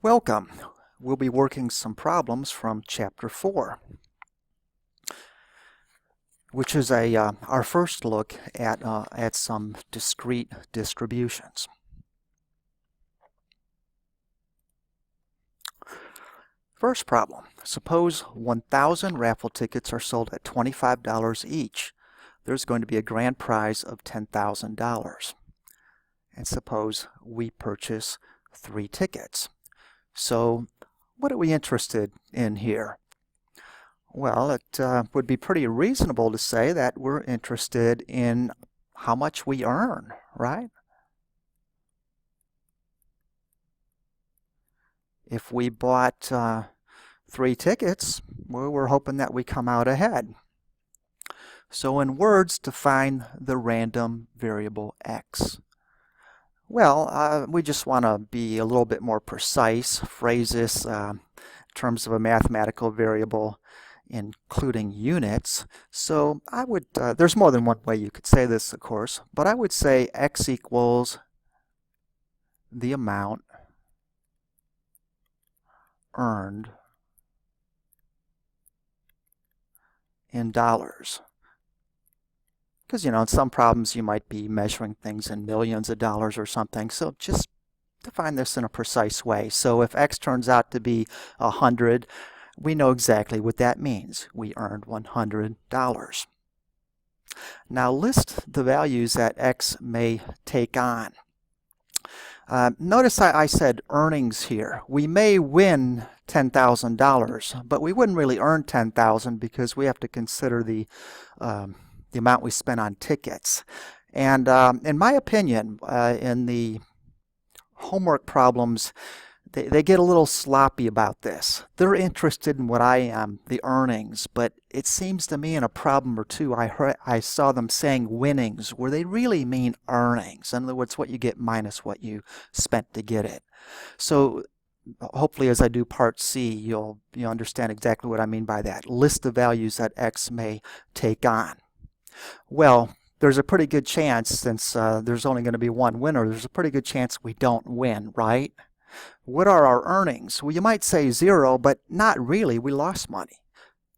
Welcome. We'll be working some problems from Chapter 4, which is our first look at some discrete distributions. First problem. Suppose 1,000 raffle tickets are sold at $25 each. There's going to be a grand prize of $10,000. And suppose we purchase 3 tickets. So what are we interested in here? Well, it would be pretty reasonable to say that we're interested in how much we earn, right? If we bought 3 tickets, well, we're hoping that we come out ahead. So in words, define the random variable x. Well, we just want to be a little bit more precise, phrase this in terms of a mathematical variable including units. So I would, there's more than one way you could say this, of course, but I would say x equals the amount earned in dollars. Because, in some problems you might be measuring things in millions of dollars or something. So just define this in a precise way. So if x turns out to be 100, we know exactly what that means. We earned $100. Now list the values that x may take on. Notice I said earnings here. We may win $10,000, but we wouldn't really earn $10,000 because we have to consider the amount we spent on tickets. And in my opinion, in the homework problems, they get a little sloppy about this. They're interested in what I am, the earnings, but it seems to me in a problem or two I saw them saying winnings, where they really mean earnings. In other words, what you get minus what you spent to get it. So hopefully as I do part C, you'll understand exactly what I mean by that. List the values that x may take on. Well, there's a pretty good chance, since there's only going to be one winner, there's a pretty good chance we don't win, right? What are our earnings? Well, you might say 0, but not really. We lost money.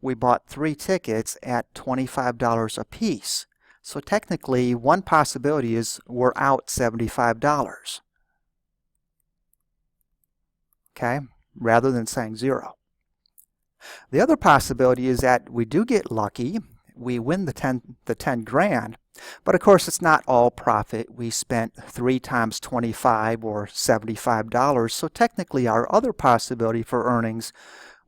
We bought 3 tickets at $25 a piece. So technically, one possibility is we're out $75. Okay? Rather than saying 0. The other possibility is that we do get lucky. We win the 10 grand, but of course it's not all profit. We spent 3 times 25 or $75, so technically our other possibility for earnings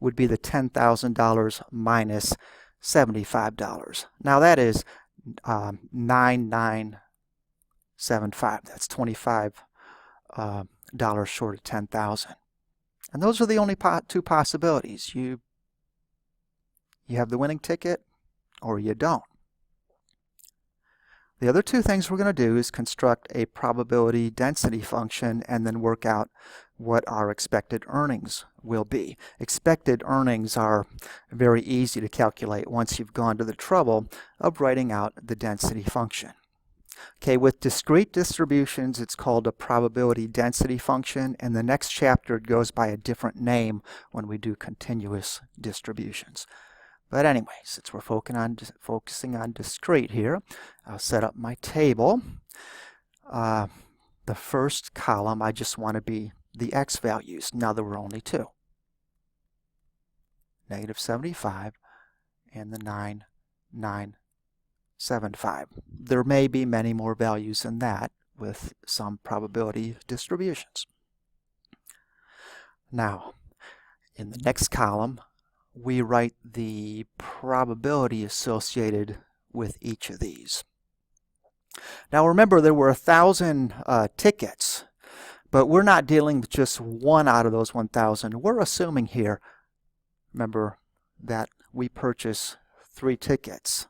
would be the $10,000 minus $75. Now that is 9,975. That's $25 short of 10,000. And those are the only 2 possibilities. You have the winning ticket, or you don't. The other 2 things we're going to do is construct a probability density function and then work out what our expected earnings will be. Expected earnings are very easy to calculate once you've gone to the trouble of writing out the density function. Okay, with discrete distributions, it's called a probability density function. In the next chapter, it goes by a different name when we do continuous distributions. But anyway, since we're focusing on discrete here, I'll set up my table. The first column, I just want to be the x values, now there were only 2. Negative 75 and the 9,975. There may be many more values than that with some probability distributions. Now, in the next column, we write the probability associated with each of these. Now remember, there were 1,000 tickets, but we're not dealing with just one out of those 1,000. We're assuming here, remember, that we purchase 3 tickets.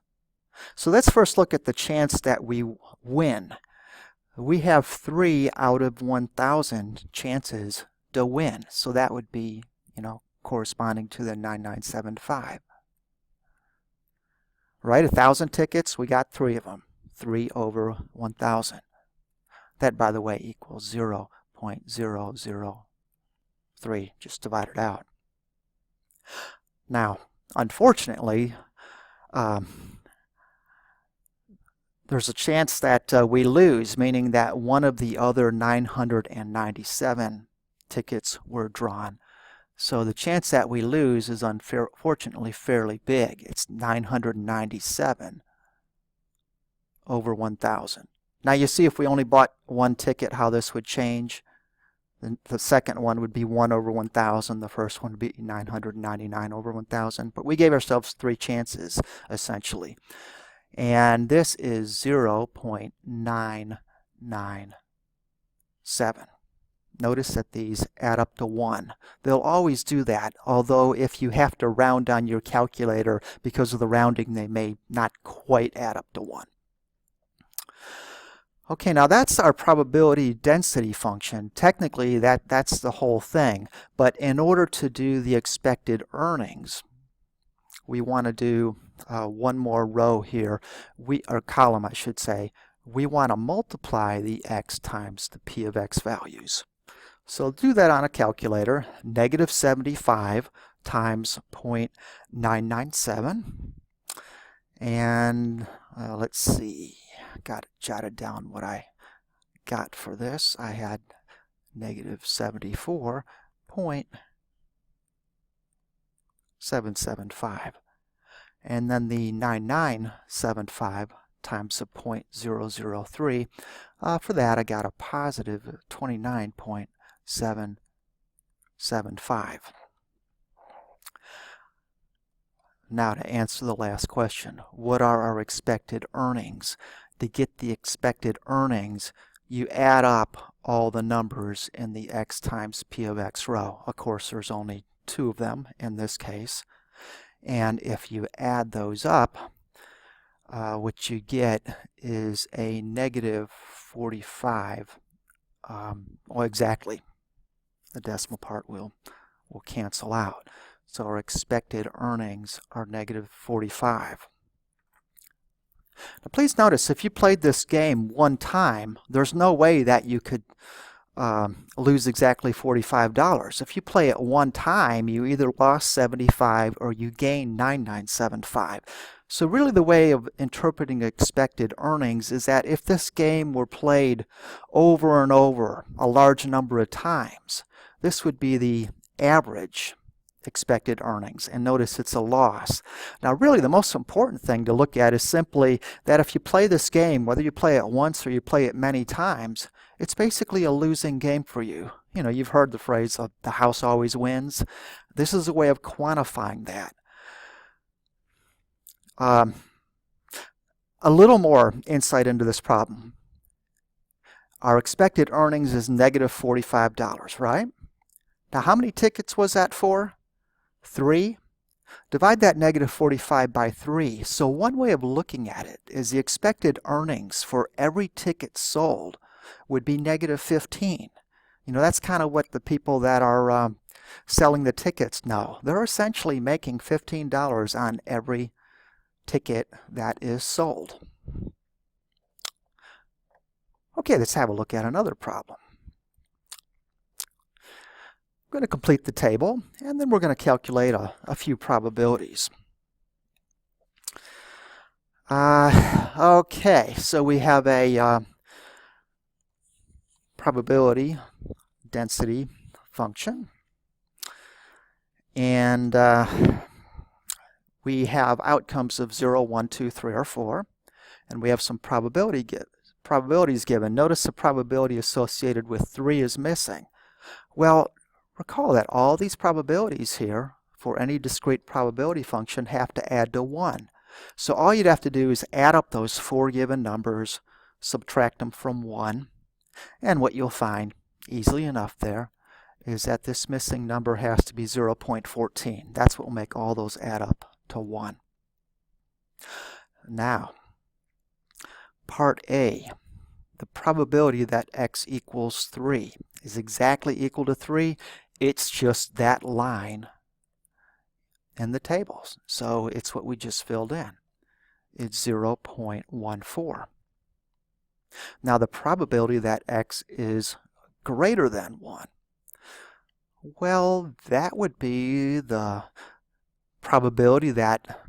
So let's first look at the chance that we win. We have 3 out of 1,000 chances to win. So that would be, corresponding to the 9,975. Right? 1,000 tickets, we got 3 of them. 3 over 1,000. That, by the way, equals 0.00 3, just divide it out. Now, unfortunately, there's a chance that we lose, meaning that one of the other 997 tickets were drawn. So the chance that we lose is unfortunately fairly big. It's 997 over 1,000. Now you see if we only bought one ticket how this would change. The second one would be 1 over 1,000. The first one would be 999 over 1,000. But we gave ourselves 3 chances, essentially. And this is 0.997. Notice that these add up to 1. They'll always do that, although if you have to round on your calculator because of the rounding, they may not quite add up to 1. Okay, now that's our probability density function. Technically, that's the whole thing. But in order to do the expected earnings, we want to do one more row here, or column I should say. We want to multiply the x times the p of x values. So do that on a calculator. Negative 75 times 0.997. And let's see. Got it jotted down what I got for this. I had negative 74.775. And then the 9975 times the 0.003. For that, I got a positive 29.775. Now to answer the last question, what are our expected earnings? To get the expected earnings, you add up all the numbers in the x times p of x row. Of course, there's only 2 of them in this case. And if you add those up, what you get is a negative 45. Well, exactly. The decimal part will cancel out. So our expected earnings are negative 45. Now please notice, if you played this game one time, there's no way that you could lose exactly $45. If you play it one time, you either lost 75 or you gained 9975. So really the way of interpreting expected earnings is that if this game were played over and over a large number of times, this would be the average expected earnings. And notice it's a loss. Now really the most important thing to look at is simply that if you play this game, whether you play it once or you play it many times, it's basically a losing game for you. You know, you've heard the phrase, the house always wins. This is a way of quantifying that. A little more insight into this problem. Our expected earnings is negative $45, right? Now how many tickets was that for? 3. Divide that negative 45 by 3. So one way of looking at it is the expected earnings for every ticket sold would be negative 15. You know, that's kind of what the people that are selling the tickets know. They're essentially making $15 on every ticket that is sold. Okay, let's have a look at another problem. I'm going to complete the table, and then we're going to calculate a few probabilities. Okay, so we have a probability density function, and we have outcomes of 0, 1, 2, 3, or 4, and we have some probabilities given. Notice the probability associated with 3 is missing. Well, recall that all these probabilities here for any discrete probability function have to add to 1. So all you'd have to do is add up those 4 given numbers, subtract them from 1, and what you'll find easily enough there is that this missing number has to be 0.14. That's what will make all those add up to 1. Now, part A, the probability that x equals 3 is exactly equal to 3. It's just that line in the tables. So it's what we just filled in. It's 0.14. Now the probability that x is greater than 1. Well, that would be the probability that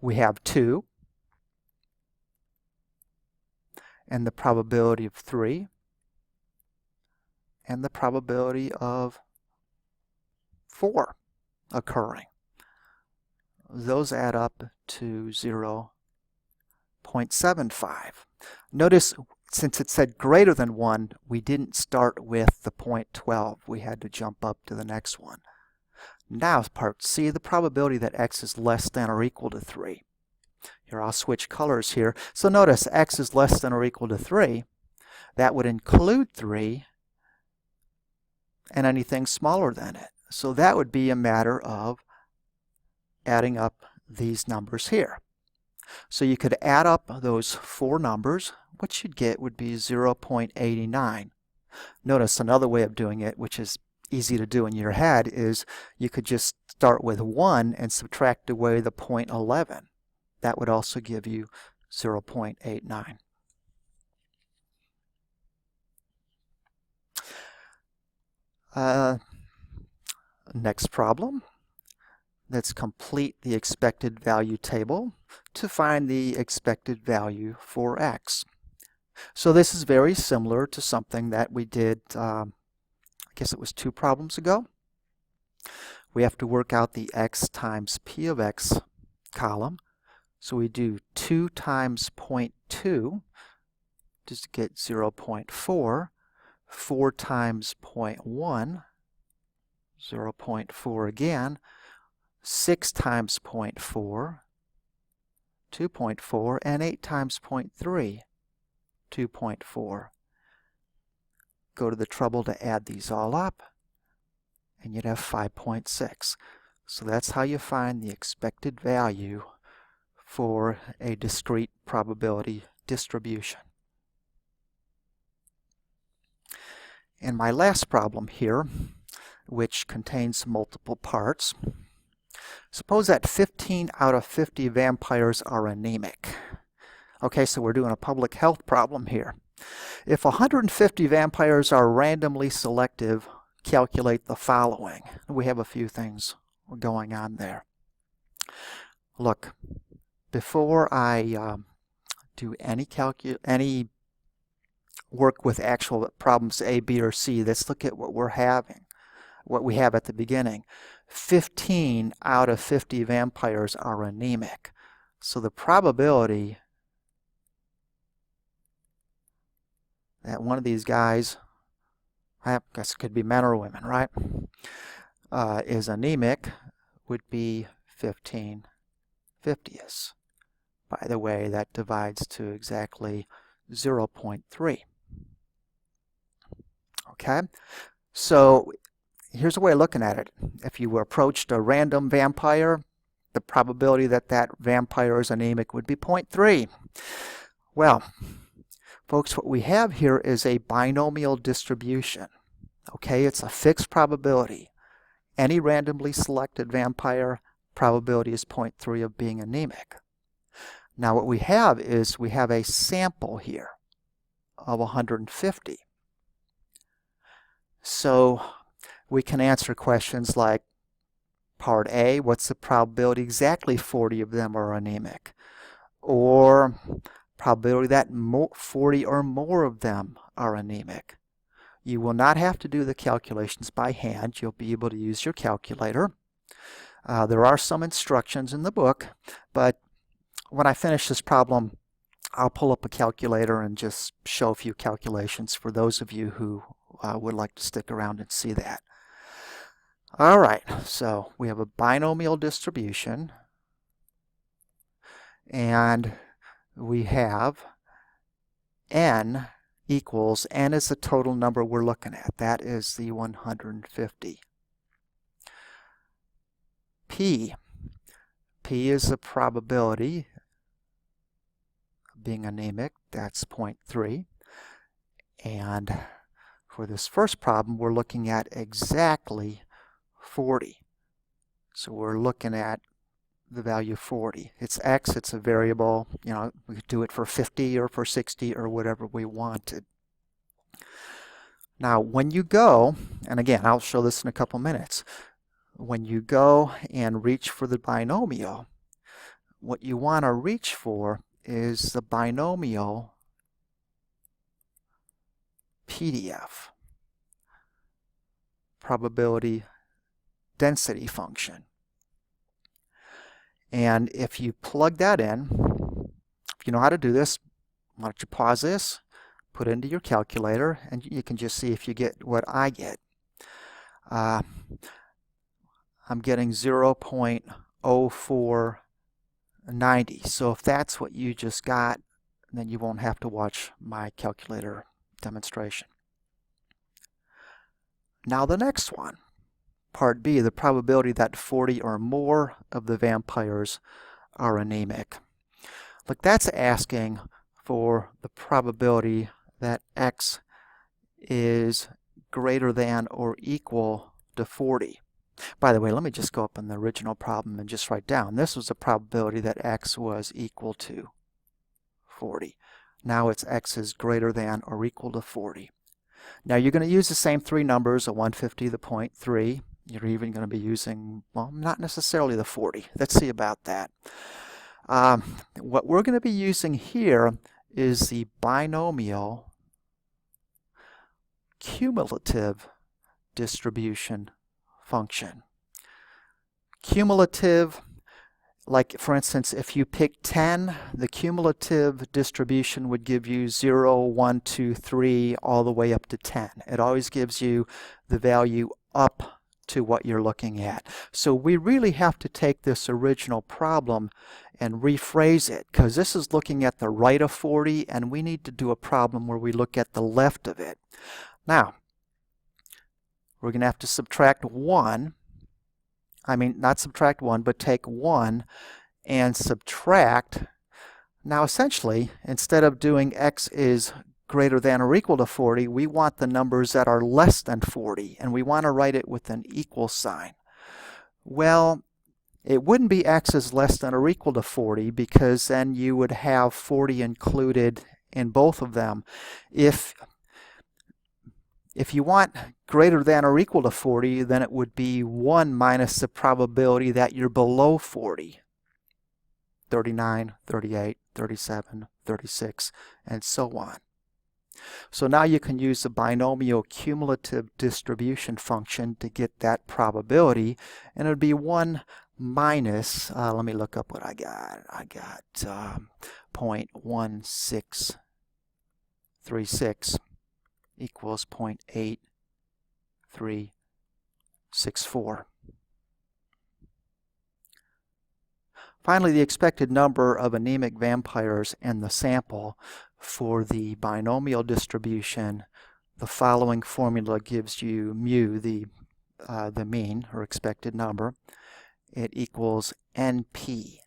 we have 2, and the probability of 3, and the probability of 4 occurring. Those add up to 0.75. Notice, since it said greater than 1, we didn't start with the 0.12. We had to jump up to the next one. Now, part C, the probability that x is less than or equal to 3. Here, I'll switch colors here. So notice, x is less than or equal to 3. That would include 3 and anything smaller than it. So that would be a matter of adding up these numbers here. So you could add up those 4 numbers. What you'd get would be 0.89. Notice another way of doing it, which is easy to do in your head, is you could just start with 1 and subtract away the 0.11. That would also give you 0.89. Next problem. Let's complete the expected value table to find the expected value for x. So this is very similar to something that we did, I guess it was 2 problems ago. We have to work out the x times p of x column. So we do 2 times 0.2 just to get 0.4, 4 times 0.1, 0.4 again, 6 times 0.4, 2.4, and 8 times 0.3, 2.4. Go to the trouble to add these all up, and you'd have 5.6. So that's how you find the expected value for a discrete probability distribution. And my last problem here, which contains multiple parts. Suppose that 15 out of 50 vampires are anemic. Okay, so we're doing a public health problem here. If 150 vampires are randomly selective, calculate the following. We have a few things going on there. Look, before I do any work with actual problems A, B, or C, let's look at what we have at the beginning. 15 out of 50 vampires are anemic. So the probability that one of these guys, I guess it could be men or women, right, is anemic would be 15/50. By the way, that divides to exactly 0.3. Okay, so here's a way of looking at it. If you approached a random vampire, the probability that that vampire is anemic would be 0.3. Well, folks, what we have here is a binomial distribution. Okay, it's a fixed probability. Any randomly selected vampire, probability is 0.3 of being anemic. Now what we have is we have a sample here of 150. So we can answer questions like part A, what's the probability exactly 40 of them are anemic? Or probability that 40 or more of them are anemic. You will not have to do the calculations by hand. You'll be able to use your calculator. There are some instructions in the book, but when I finish this problem, I'll pull up a calculator and just show a few calculations for those of you who would like to stick around and see that. All right, so we have a binomial distribution, and we have n equals, n is the total number we're looking at. That is the 150. P is the probability of being anemic. That's 0.3. And for this first problem, we're looking at exactly 40. So we're looking at the value 40. It's x, it's a variable. You know, we could do it for 50 or for 60 or whatever we wanted. Now, when you go, and again, I'll show this in a couple minutes, when you go and reach for the binomial, what you want to reach for is the binomial PDF, probability density function. And if you plug that in, if you know how to do this, why don't you pause this, put it into your calculator, and you can just see if you get what I get. I'm getting 0.0490. So if that's what you just got, then you won't have to watch my calculator demonstration. Now the next one, part B, the probability that 40 or more of the vampires are anemic. Look, that's asking for the probability that X is greater than or equal to 40. By the way, let me just go up in the original problem and just write down. This was the probability that X was equal to 40. Now it's X is greater than or equal to 40. Now you're going to use the same three numbers, the 150, the 0.3. You're even going to be using, well, not necessarily the 40. Let's see about that. What we're going to be using here is the binomial cumulative distribution function. Cumulative, like for instance, if you pick 10, the cumulative distribution would give you 0, 1, 2, 3, all the way up to 10. It always gives you the value up to what you're looking at. So we really have to take this original problem and rephrase it, because this is looking at the right of 40, and we need to do a problem where we look at the left of it. Now, we're going to have to subtract 1. I mean, not subtract 1, but take 1 and subtract. Now, essentially, instead of doing X is greater than or equal to 40, we want the numbers that are less than 40, and we want to write it with an equal sign. Well, it wouldn't be X is less than or equal to 40, because then you would have 40 included in both of them. If you want greater than or equal to 40, then it would be 1 minus the probability that you're below 40. 39, 38, 37, 36, and so on. So now you can use the binomial cumulative distribution function to get that probability, and it would be 1 minus, let me look up what I got. I got 0.1636 equals 0.8364. Finally, the expected number of anemic vampires in the sample. For the binomial distribution, the following formula gives you mu, the mean or expected number. It equals NP,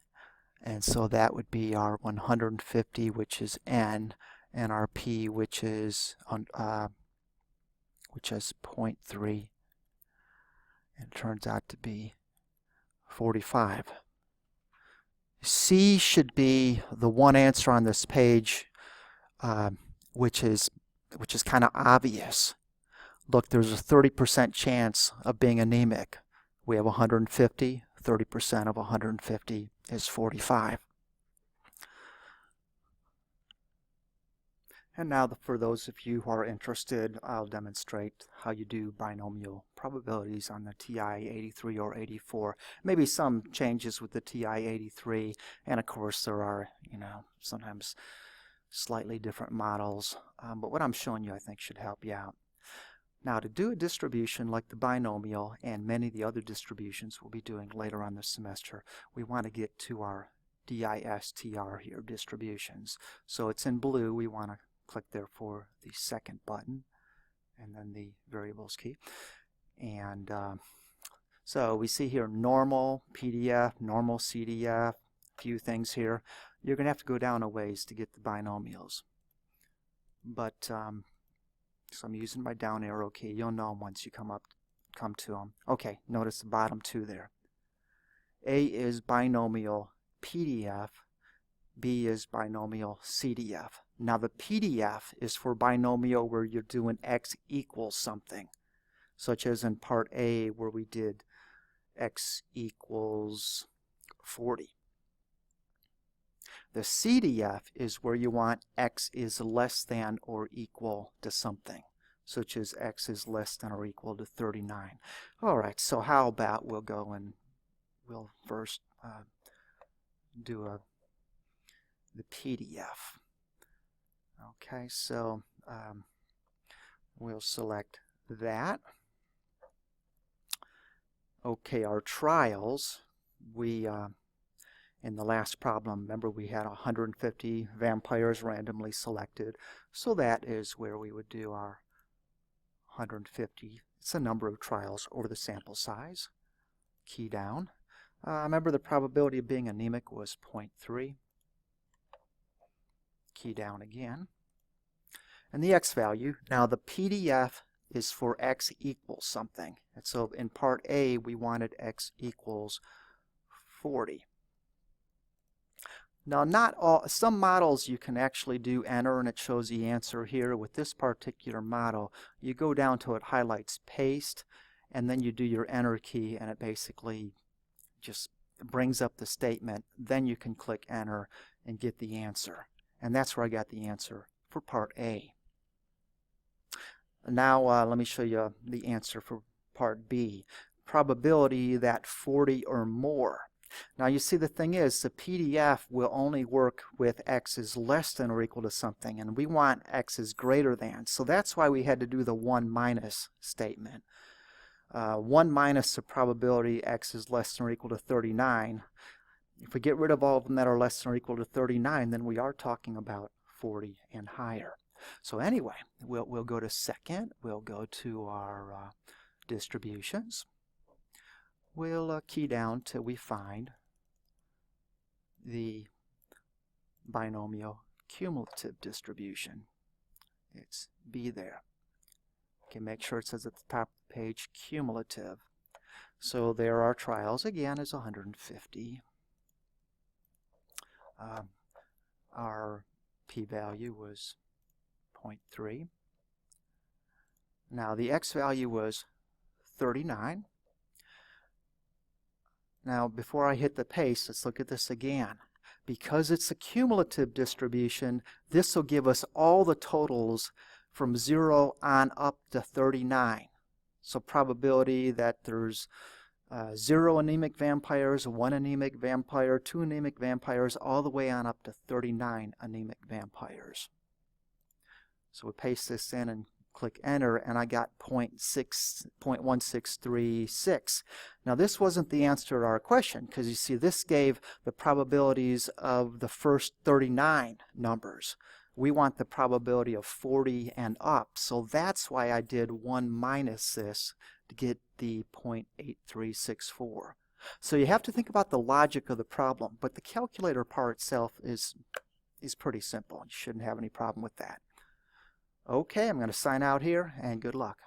and so that would be our 150, which is N, and our P, which is 0.3, and it turns out to be 45. C should be the one answer on this page, which is kind of obvious. Look, there's a 30% chance of being anemic. We have 150. 30% of 150 is 45. And now, for those of you who are interested, I'll demonstrate how you do binomial probabilities on the TI-83 or 84. Maybe some changes with the TI-83, and of course there are, sometimes slightly different models. But what I'm showing you, I think, should help you out. Now, to do a distribution like the binomial and many of the other distributions we'll be doing later on this semester, we want to get to our DISTR here, distributions. So it's in blue. We want to click there for the second button and then the variables key. And so we see here normal PDF, normal CDF, a few things here. You're going to have to go down a ways to get the binomials. But so I'm using my down arrow key. You'll know them once you come to them. Okay, notice the bottom two there. A is binomial PDF. B is binomial CDF. Now the PDF is for binomial where you're doing x equals something, such as in part A where we did x equals 40. The CDF is where you want x is less than or equal to something, such as x is less than or equal to 39. Alright, so how about we'll go and we'll first do the PDF. Okay, so we'll select that. Okay, our trials, we in the last problem, remember we had 150 vampires randomly selected, so that is where we would do our 150. It's the number of trials over the sample size. Key down. Remember the probability of being anemic was 0.3. Key down again. And the x value, now the PDF is for x equals something. And so in part A we wanted x equals 40. Now not all, some models you can actually do enter and it shows the answer here. With this particular model, you go down to it highlights paste and then you do your enter key and it basically just brings up the statement. Then you can click enter and get the answer. And that's where I got the answer for part A. Now let me show you the answer for part B. Probability that 40 or more. Now you see the thing is the PDF will only work with x is less than or equal to something, and we want x is greater than. So that's why we had to do the 1 minus statement. 1 minus the probability x is less than or equal to 39. If we get rid of all of them that are less than or equal to 39, then we are talking about 40 and higher. So anyway, we'll go to second. We'll go to our distributions. We'll key down till we find the binomial cumulative distribution. It's B there. Okay, make sure it says at the top of the page cumulative. So there are trials again is 150. Our p-value was 0.3. Now the x value was 39. Now before I hit the paste, let's look at this again. Because it's a cumulative distribution, this will give us all the totals from 0 on up to 39. So probability that there's 0 anemic vampires, 1 anemic vampire, 2 anemic vampires, all the way on up to 39 anemic vampires. So we paste this in and click enter, and I got 0.1636. Now this wasn't the answer to our question, because you see this gave the probabilities of the first 39 numbers. We want the probability of 40 and up, so that's why I did 1 minus this to get the 0.8364. So you have to think about the logic of the problem, but the calculator part itself is pretty simple. You shouldn't have any problem with that. Okay, I'm going to sign out here, and good luck.